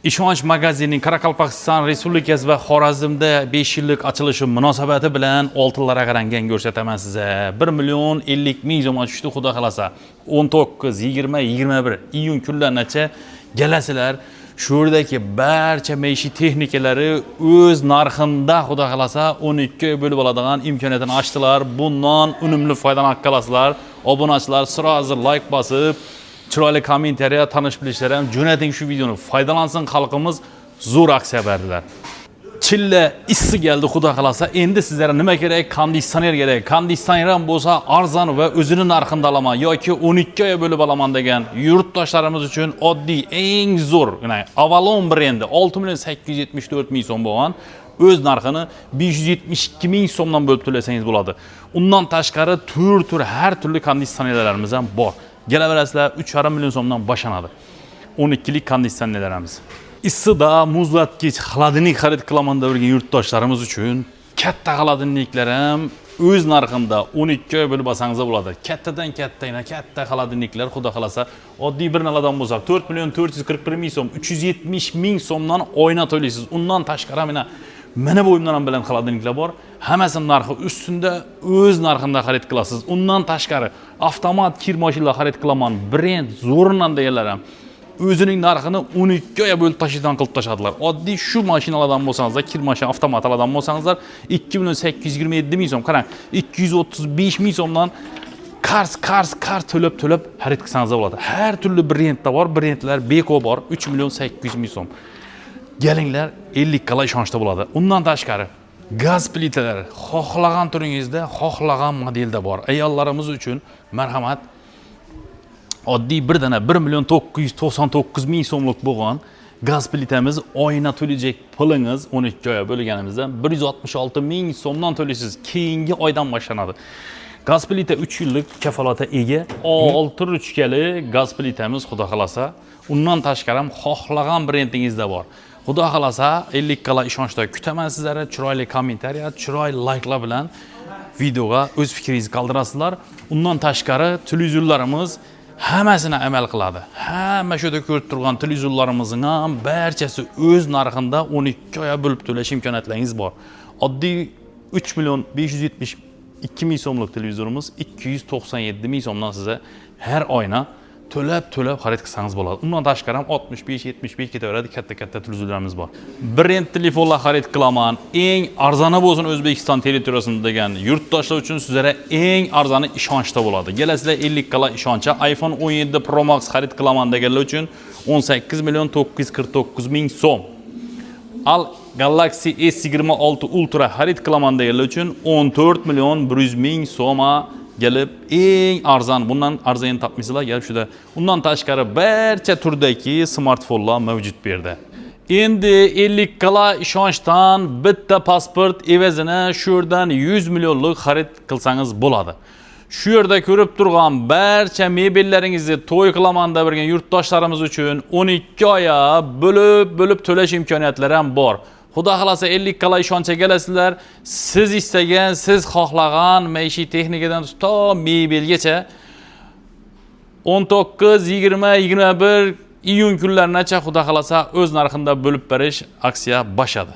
Ishonch magazining Qoraqalpog'iston Respublikasi va Xorazmda 5 yillik ochilishi munosabati bilan oltinlarga qarangan ko'rsataman sizga. 1,50,000 so'm tushdi, xudo xolasa. 19, 20, 21 iyun kunlargacha kelasizlar. Shu yerdagi barcha maishiy texnikalari o'z narxida, xudo xolasa 12 bo'lib oladigan imkoniyatini ochdilar. Bundan unumli foydalanib qolasizlar. Obunachilar sirozir like bosib, chiroyli kommentariya tanish bilishlar ham jo'nating shu videoni, foydalansın xalqimiz, zo'r aksiya berdilar. Chilla issi geldi, xudo xolasa. Endi sizlarga nima kerak? Konditsioner kerak. Konditsioner ham bo'lsa arzon va o'zining narxida olaman yoki 12 oy bo'lib olaman degan yurtdoshlarimiz uchun oddiy eng zo'r, Avalon brendi 6,874,000 so'm bo'lgan. O'z narxini 572,000 so'mdan bo'lib to'lasangiz bo'ladi. Undan tashqari tur har turli konditsionerlarimiz ham bor. Gelaverasizlar 3,5 million so'mdan boshlanadi. 12lik konditsionerlarimiz. Issida muzlatgich, xladilnik xarid qilaman deb yurgan yurtdoshlarimiz uchun katta xladilniklar ham o'z narxida 12 oy bo'lib olsangiz bo'ladi. Kattadan katta xladilniklar, xudo xolasa, oddiy bir naladan bo'lsa 4,441,000 so'm, 370,000 so'mdan oyna to'laysiz. Undan tashqari mana bu o'yimdan bilan xladilniklar bor. Hammasining narxi ustunda, o'z narxida xarid qilasiz. Undan tashqari avtomat kir mashinalar xarid qilaman, brend zo'rinan deganlar ham o'zining narxini 12 oy bo'lib tashiydan qilib tashadilar. Oddiy shu mashinalardan bo'lsangizlar, kir mashina avtomatlardan bo'lsangizlar 2,827,000 so'm, qarang, 235,000 so'mdan kars to'lab xarid qilsangiz bo'ladi. Har turli brendda bor, brendlar Beko bor, 3,800,000 so'm. Kelinglar, 50 kala ishonchda bo'ladi. Undan tashqari gaz plitalari xohlagan turingizda, xohlagan modelda bor. Ayollarimiz uchun marhamat, oddiy bir dana 1,999,000 so'mlik bo'lgan gaz plitamiz oyna to'layacak pulingiz 12 oy bo'lganimizda 166,000 so'mdan to'laysiz. Keyingi oydan boshlanadi. Gaz plita 3 yillik kafolata ega, 6 ruchkali gaz plitamiz, xudo xolasa. Undan tashqari ham xohlagan brendingizda bor. Xudo xolasa 50 kala ishonchda kutaman sizlarni. Chiroyli kommentariya, chiroyli like'lar bilan videoga o'z fikringizni qoldirasizlar. Undan tashqari televizorlarimiz hammasini amal qiladi. Hamma shu yerda ko'rib turgan televizorlarimizning ham barchasi o'z narxida 12 oy bo'lib to'lash imkoniyatlaringiz bor. Oddiy 3,572,000 so'mlik televizorimiz 297,000 so'mdan size har oyna to'lab xarid qilsangiz bo'ladi. Undan tashqari ham 65-75 ketaveradi katta televizorlarimiz bor. Brend telefonlar xarid qilaman, eng arzoni bo'lsin O'zbekiston territoriyasida degan yurtdoshlar uchun sizlarga eng arzoni ishonchda bo'ladi. Kelasizlar 50 kala ishoncha iPhone 17 Pro Max xarid qilaman deganlar uchun 18,949,000 so'm. Al Galaxy S26 Ultra xarid qilaman deganlar uchun 14,100,000 so'mga gelip eng arzon, bundan arzon topmaysizlar, gelip shuda. Undan tashqari barcha turdagi smartfonlar mavjud bu yerda. Endi 50 kala ishonchdan bitta pasport evazini shu yerdan 100 millionlik xarid qilsangiz bo'ladi. Shu yerda ko'rib turgan barcha mebellaringizni to'y qilaman deb birgan yurtdoshlarimiz uchun 12 oya bo'lib to'lash imkoniyatlari ham bor. Xudo xolasa 50 kala ishoncha kelasizlar. Siz istagan, siz xohlagan maishiy texnikadan to mebelgacha 19, 20, 21 iyun kunlargacha xudo xolasa o'z narxida bo'lib berish aksiya boshladi.